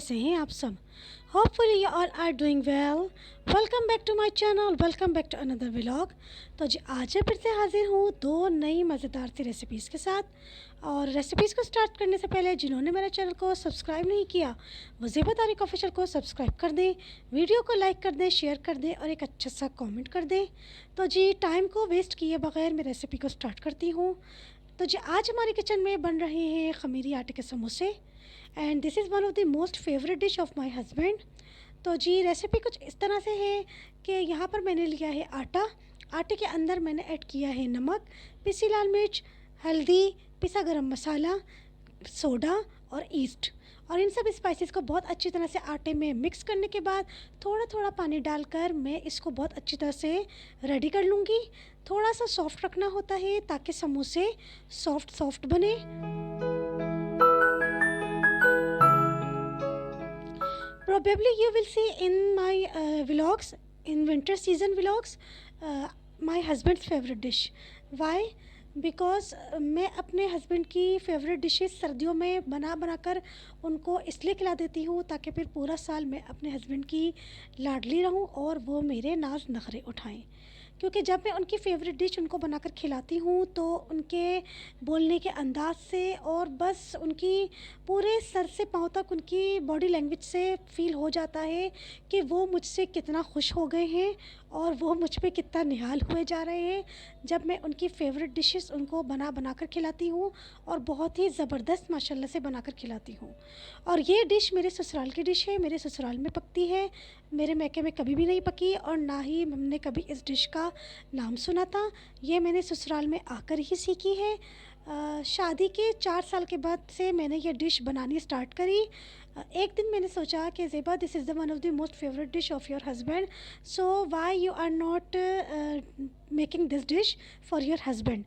कैसे हैं आप सब। Hopefully you all are doing well. Welcome back to my channel, welcome back to another vlog. तो जी आज मैं फिर से हाजिर हूँ दो नई मज़ेदार सी रेसिपीज़ के साथ। और रेसिपीज़ को स्टार्ट करने से पहले जिन्होंने मेरे चैनल को सब्सक्राइब नहीं किया वो ज़ेबा तारिक ऑफिशियल को सब्सक्राइब कर दें, वीडियो को लाइक कर दें, शेयर कर दें और एक अच्छा सा कमेंट कर दें। तो जी टाइम को वेस्ट किए बगैर मैं रेसिपी को स्टार्ट करती हूँ। तो जी आज हमारे किचन में बन रहे हैं खमीरी आटे के समोसे and this is one of the most favourite dish of my husband. तो जी रेसिपी कुछ इस तरह से है कि यहाँ पर मैंने लिया है आटा। आटे के अंदर मैंने ऐड किया है नमक, पिसी लाल मिर्च, हल्दी, पिसा गरम मसाला, सोडा और ईस्ट। और इन सब स्पाइसेस को बहुत अच्छी तरह से आटे में मिक्स करने के बाद थोड़ा थोड़ा पानी डालकर मैं इसको बहुत अच्छी तरह से रेडी कर लूँगी। थोड़ा सा सॉफ्ट रखना होता है ताकि समोसे सॉफ्ट सॉफ्ट बने। Probably you will see in my vlogs, in winter season vlogs, my husband's favorite dish. Why? Because मैं अपने हस्बैंड की फ़ेवरेट डिशेस सर्दियों में बना बना कर उनको इसलिए खिला देती हूँ ताकि फिर पूरा साल मैं अपने हस्बैंड की लाडली रहूँ और वो मेरे नाज नखरे उठाएं। क्योंकि जब मैं उनकी फ़ेवरेट डिश उनको बनाकर खिलाती हूँ तो उनके बोलने के अंदाज से और बस उनकी पूरे सर से पाँव तक उनकी बॉडी लैंग्वेज से फ़ील हो जाता है कि वो मुझसे कितना खुश हो गए हैं और वो मुझ पे कितना निहाल हुए जा रहे हैं जब मैं उनकी फ़ेवरेट डिशेस उनको बना बना कर खिलाती हूँ और बहुत ही ज़बरदस्त माशाल्लाह से बनाकर खिलाती हूँ। और ये डिश मेरे ससुराल की डिश है, मेरे ससुराल में पकती है, मेरे मैके में कभी भी नहीं पकी और ना ही हमने कभी इस डिश का नाम सुना था। ये मैंने ससुराल में आकर ही सीखी है। शादी के 4 साल के बाद से मैंने ये डिश बनानी स्टार्ट करी। एक दिन मैंने सोचा कि Zeba this is the one of the most favourite dish of your husband, so why you are not making this dish for your husband.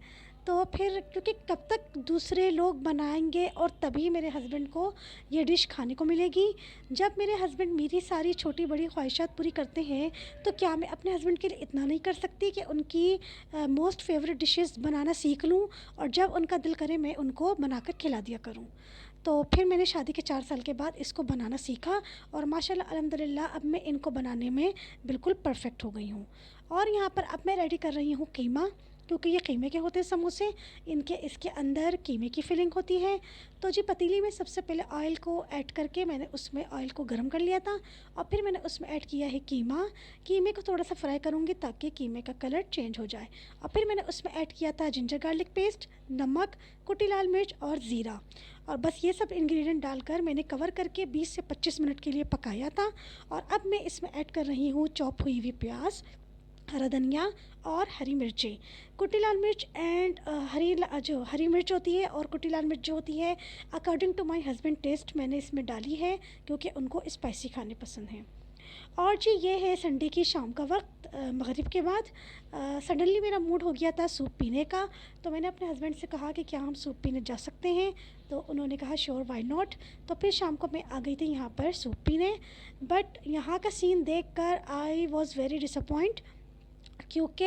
तो फिर क्योंकि कब तक दूसरे लोग बनाएंगे और तभी मेरे हस्बैंड को ये डिश खाने को मिलेगी। जब मेरे हस्बैंड मेरी सारी छोटी बड़ी ख्वाहिशात पूरी करते हैं तो क्या मैं अपने हस्बैंड के लिए इतना नहीं कर सकती कि उनकी मोस्ट फेवरेट डिशेस बनाना सीख लूँ और जब उनका दिल करे मैं उनको बनाकर खिला दिया करूँ। तो फिर मैंने शादी के 4 साल के बाद इसको बनाना सीखा और माशाल्लाह अल्हम्दुलिल्लाह अब मैं इनको बनाने में बिल्कुल परफेक्ट हो गई हूँ। और यहाँ पर अब मैं रेडी कर रही हूँ कीमा, क्योंकि ये कीमे के होते हैं समोसे, इनके इसके अंदर कीमे की फिलिंग होती है। तो जी पतीली में सबसे पहले ऑयल को ऐड करके मैंने उसमें ऑयल को गर्म कर लिया था और फिर मैंने उसमें ऐड किया है कीमा। कीमे को थोड़ा सा फ्राई करूँगी ताकि कीमे का कलर चेंज हो जाए। और फिर मैंने उसमें ऐड किया था जिंजर गार्लिक पेस्ट, नमक, कुटी लाल मिर्च और ज़ीरा। और बस ये सब इंग्रेडिएंट डालकर मैंने कवर करके 20 से 25 मिनट के लिए पकाया था। और अब मैं इसमें ऐड कर रही हूँ चॉप हुई हुई प्याज, हरा धनिया और हरी मिर्चें। कुटी लाल मिर्च एंड जो हरी मिर्च होती है और कुटी लाल मिर्च जो होती है according to my husband taste मैंने इसमें डाली है क्योंकि उनको स्पाइसी खाने पसंद हैं। और जी ये है संडे की शाम का वक्त, मगरिब के बाद सडनली मेरा मूड हो गया था सूप पीने का। तो मैंने अपने हस्बैंड से कहा कि क्या हम सूप पीने जा सकते हैं, तो उन्होंने कहा श्योर व्हाई नॉट। तो फिर शाम को मैं आ गई थी यहाँ पर सूप पीने। बट यहाँ का सीन देखकर आई वॉज़ वेरी डिसअपॉइंट क्योंकि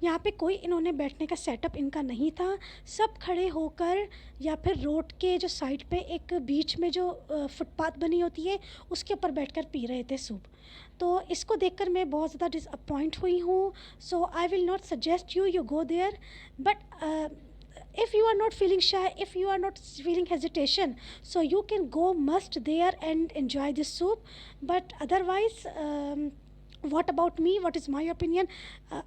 यहाँ पे कोई इन्होंने बैठने का सेटअप इनका नहीं था। सब खड़े होकर या फिर रोड के जो साइड पे एक बीच में जो फुटपाथ बनी होती है उसके ऊपर बैठकर पी रहे थे सूप। तो इसको देखकर मैं बहुत ज़्यादा डिसअपॉइंट हुई हूँ। So I will not suggest you go there, but if you are not feeling shy, if you are not feeling hesitation, so you can go must there and enjoy this soup. But otherwise what about me, what is my opinion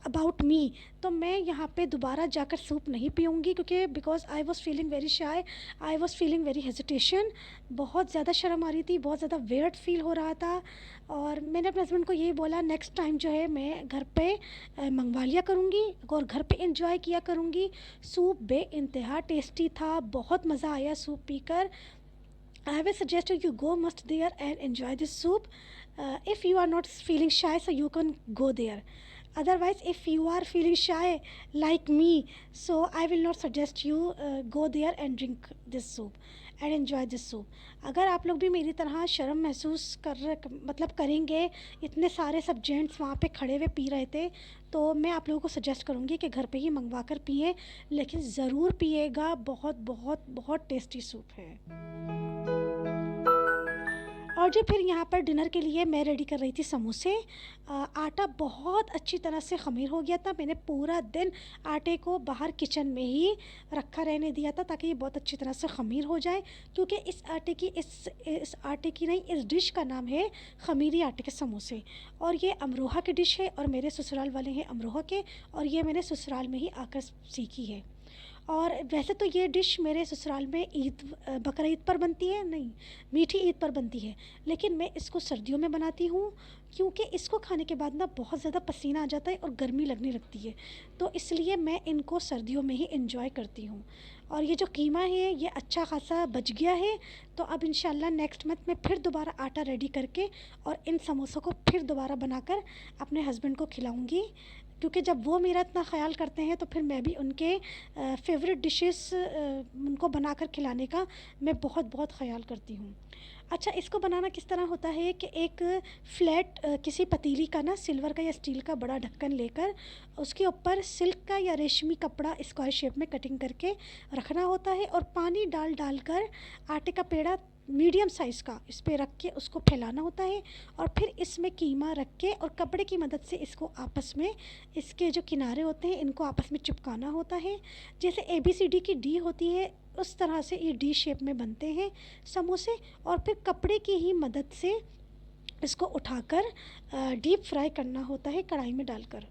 about me, तो मैं यहाँ पे दोबारा जाकर soup नहीं पीऊँगी क्योंकि because I was feeling very shy, I was feeling very hesitation. बहुत ज़्यादा शर्म आ रही थी, बहुत ज़्यादा वेयर्ड फील हो रहा था। और मैंने अपने हस्बैंड को यही बोला नेक्स्ट टाइम जो है मैं घर पे मंगवा लिया करूँगी और घर पे इंजॉय किया करूँगी। सूप बेइंतहा टेस्टी था, बहुत मज़ा आया सूप पीकर। I will suggest you go must there and enjoy this soup. If you are not feeling shy, so you can go there. Otherwise, if you are feeling shy like me, so I will not suggest you go there and drink this soup and enjoy this soup. अगर आप लोग भी मेरी तरह शर्म महसूस मतलब करेंगे, इतने सारे सब जेंट्स वहाँ पे खड़े हुए पी रहे थे, तो मैं आप लोगों को सजेस्ट करूँगी कि घर पे ही मंगवा कर पिए, लेकिन ज़रूर पिएगा, बहुत बहुत बहुत टेस्टी सूप है। और जो फिर यहाँ पर डिनर के लिए मैं रेडी कर रही थी समोसे। आटा बहुत अच्छी तरह से ख़मीर हो गया था। मैंने पूरा दिन आटे को बाहर किचन में ही रखा रहने दिया था ताकि ये बहुत अच्छी तरह से ख़मीर हो जाए, क्योंकि इस आटे की नहीं, इस डिश का नाम है ख़मीरी आटे के समोसे। और ये अमरोहा की डिश है और मेरे ससुराल वाले हैं अमरोहा के, और ये मैंने ससुराल में ही आकर सीखी है। और वैसे तो ये डिश मेरे ससुराल में बकरा ईद पर बनती है, नहीं, मीठी ईद पर बनती है, लेकिन मैं इसको सर्दियों में बनाती हूँ क्योंकि इसको खाने के बाद ना बहुत ज़्यादा पसीना आ जाता है और गर्मी लगने लगती है, तो इसलिए मैं इनको सर्दियों में ही एंजॉय करती हूँ। और ये जो कीमा है ये अच्छा खासा बच गया है, तो अब इंशाल्लाह नेक्स्ट मंथ मैं फिर दोबारा आटा रेडी करके और इन समोसों को फिर दोबारा बनाकर अपने हस्बैंड को खिलाऊँगी, क्योंकि जब वो मेरा इतना ख़्याल करते हैं तो फिर मैं भी उनके फेवरेट डिशेस उनको बनाकर खिलाने का मैं बहुत बहुत ख़्याल करती हूँ। अच्छा, इसको बनाना किस तरह होता है कि एक फ्लैट किसी पतीली का ना, सिल्वर का या स्टील का बड़ा ढक्कन लेकर उसके ऊपर सिल्क का या रेशमी कपड़ा स्क्वायर शेप में कटिंग करके रखना होता है, और पानी डाल कर आटे का पेड़ा मीडियम साइज़ का इस पे रख के उसको फैलाना होता है, और फिर इसमें कीमा रख के और कपड़े की मदद से इसको आपस में, इसके जो किनारे होते हैं इनको आपस में चिपकाना होता है। जैसे ABCD की डी होती है उस तरह से ये डी शेप में बनते हैं समोसे, और फिर कपड़े की ही मदद से इसको उठाकर डीप फ्राई करना होता है कढ़ाई में डालकर।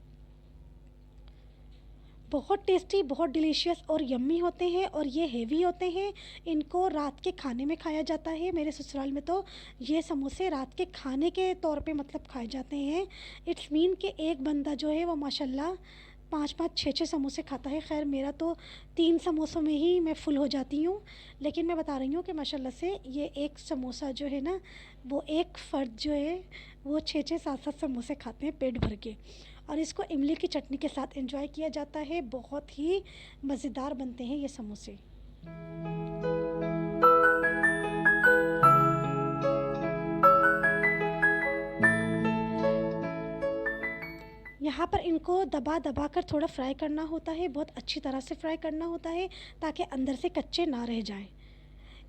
बहुत टेस्टी, बहुत डिलीशियस और यम्मी होते हैं, और ये हेवी होते हैं। इनको रात के खाने में खाया जाता है। मेरे ससुराल में तो ये समोसे रात के खाने के तौर पे मतलब खाए जाते हैं। इट्स मीन कि एक बंदा जो है वो माशाल्लाह 5-5 6-6 समोसे खाता है। खैर मेरा तो 3 समोसों में ही मैं फुल हो जाती हूँ, लेकिन मैं बता रही हूँ कि माशाल्लाह से ये एक समोसा जो है ना, वो एक फ़र्द जो है वो 6-6 7-7 समोसे खाते हैं पेट भर के, और इसको इमली की चटनी के साथ एंजॉय किया जाता है। बहुत ही मज़ेदार बनते हैं ये समोसे। यहाँ पर इनको दबा दबा कर थोड़ा फ्राई करना होता है, बहुत अच्छी तरह से फ्राई करना होता है ताकि अंदर से कच्चे ना रह जाएं।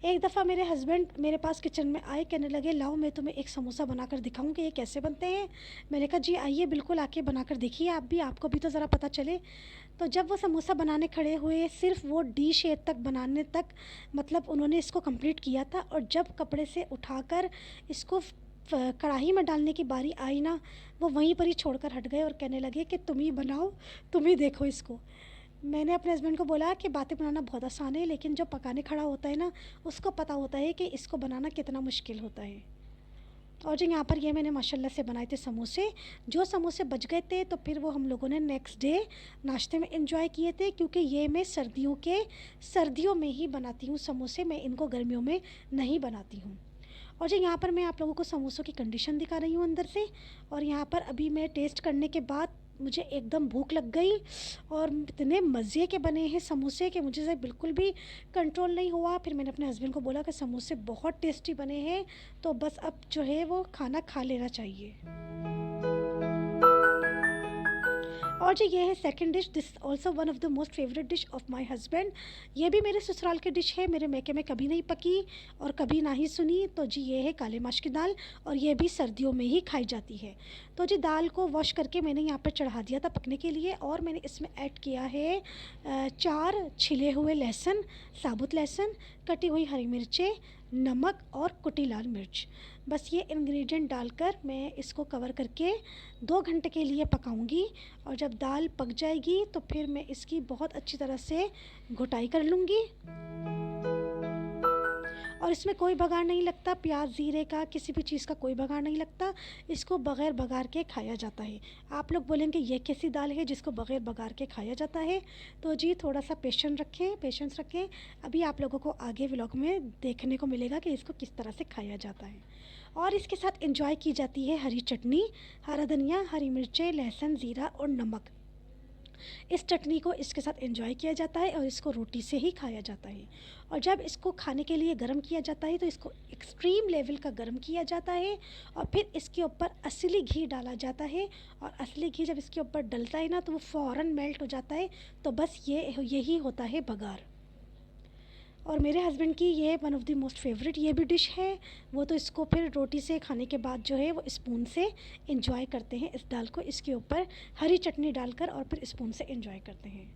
एक दफ़ा मेरे हस्बैंड मेरे पास किचन में आए, कहने लगे लाओ मैं तुम्हें एक समोसा बनाकर दिखाऊं कि ये कैसे बनते हैं। मैंने कहा जी आइए, बिल्कुल आके बनाकर देखिए आप भी, आपको भी तो ज़रा पता चले। तो जब वो समोसा बनाने खड़े हुए, सिर्फ वो डी शेप तक बनाने तक मतलब उन्होंने इसको कंप्लीट किया था, और जब कपड़े से उठाकर इसको कढ़ाई में डालने की बारी आई ना, वो वहीं पर ही छोड़कर हट गए और कहने लगे कि तुम ही बनाओ, तुम ही देखो इसको। मैंने अपने हस्बैंड को बोला कि बातें बनाना बहुत आसान है, लेकिन जो पकाने खड़ा होता है ना, उसको पता होता है कि इसको बनाना कितना मुश्किल होता है। और जो यहाँ पर ये मैंने माशाल्लाह से बनाए थे समोसे, जो समोसे बच गए थे तो फिर वो हम लोगों ने नेक्स्ट डे नाश्ते में एंजॉय किए थे, क्योंकि ये मैं सर्दियों में ही बनाती हूँ समोसे, मैं इनको गर्मियों में नहीं बनाती हूँ। और जो यहाँ पर मैं आप लोगों को समोसों की कंडीशन दिखा रही हूँ अंदर से, और यहाँ पर अभी मैं टेस्ट करने के बाद मुझे एकदम भूख लग गई, और इतने मज़े के बने हैं समोसे कि मुझे से बिल्कुल भी कंट्रोल नहीं हुआ। फिर मैंने अपने हस्बैंड को बोला कि समोसे बहुत टेस्टी बने हैं, तो बस अब जो है वो खाना खा लेना चाहिए। और जो ये है second dish, this also one of the most favourite dish of my husband. ये भी मेरे ससुराल की डिश है, मेरे मैके में कभी नहीं पकी और कभी ना ही सुनी। तो जी ये है काले माश की दाल, और ये भी सर्दियों में ही खाई जाती है। तो जी दाल को वॉश करके मैंने यहाँ पर चढ़ा दिया था पकने के लिए, और मैंने इसमें ऐड किया है 4 छिले हुए लहसुन, साबुत लहसुन, कटी हुई हरी मिर्चें, नमक और कुटी लाल मिर्च। बस ये इंग्रेडिएंट डालकर मैं इसको कवर करके 2 घंटे के लिए पकाऊंगी, और जब दाल पक जाएगी तो फिर मैं इसकी बहुत अच्छी तरह से घुटाई कर लूँगी। और इसमें कोई बघार नहीं लगता, प्याज ज़ीरे का किसी भी चीज़ का कोई बघार नहीं लगता, इसको बग़ैर बघार के खाया जाता है। आप लोग बोलेंगे ये कैसी दाल है जिसको बग़ैर बघार के खाया जाता है, तो जी थोड़ा सा पेशेंस रखें। अभी आप लोगों को आगे व्लॉग में देखने को मिलेगा कि इसको किस तरह से खाया जाता है। और इसके साथ एंजॉय की जाती है हरी चटनी, हरा धनिया, हरी मिर्चें, लहसुन, ज़ीरा और नमक। इस चटनी को इसके साथ एंजॉय किया जाता है, और इसको रोटी से ही खाया जाता है। और जब इसको खाने के लिए गर्म किया जाता है तो इसको एक्सट्रीम लेवल का गर्म किया जाता है, और फिर इसके ऊपर असली घी डाला जाता है, और असली घी जब इसके ऊपर डलता है ना तो वो फ़ौरन मेल्ट हो जाता है। तो बस यही होता है बघार। और मेरे हस्बैंड की ये one of the most favourite ये भी डिश है। वो तो इसको फिर रोटी से खाने के बाद जो है वो स्पून से एंजॉय करते हैं इस दाल को, इसके ऊपर हरी चटनी डालकर और फिर स्पून से एंजॉय करते हैं।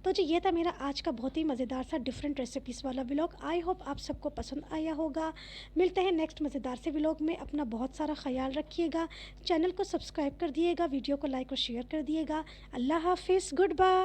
तो जी ये था मेरा आज का बहुत ही मज़ेदार सा डिफरेंट रेसिपीज़ वाला व्लॉग। आई होप आप सबको पसंद आया होगा। मिलते हैं नेक्स्ट मज़ेदार से व्लॉग में। अपना बहुत सारा ख्याल रखिएगा। चैनल को सब्सक्राइब कर दिएगा, वीडियो को लाइक और शेयर कर दिएगा। अल्लाह हाफिज़, गुड बाय।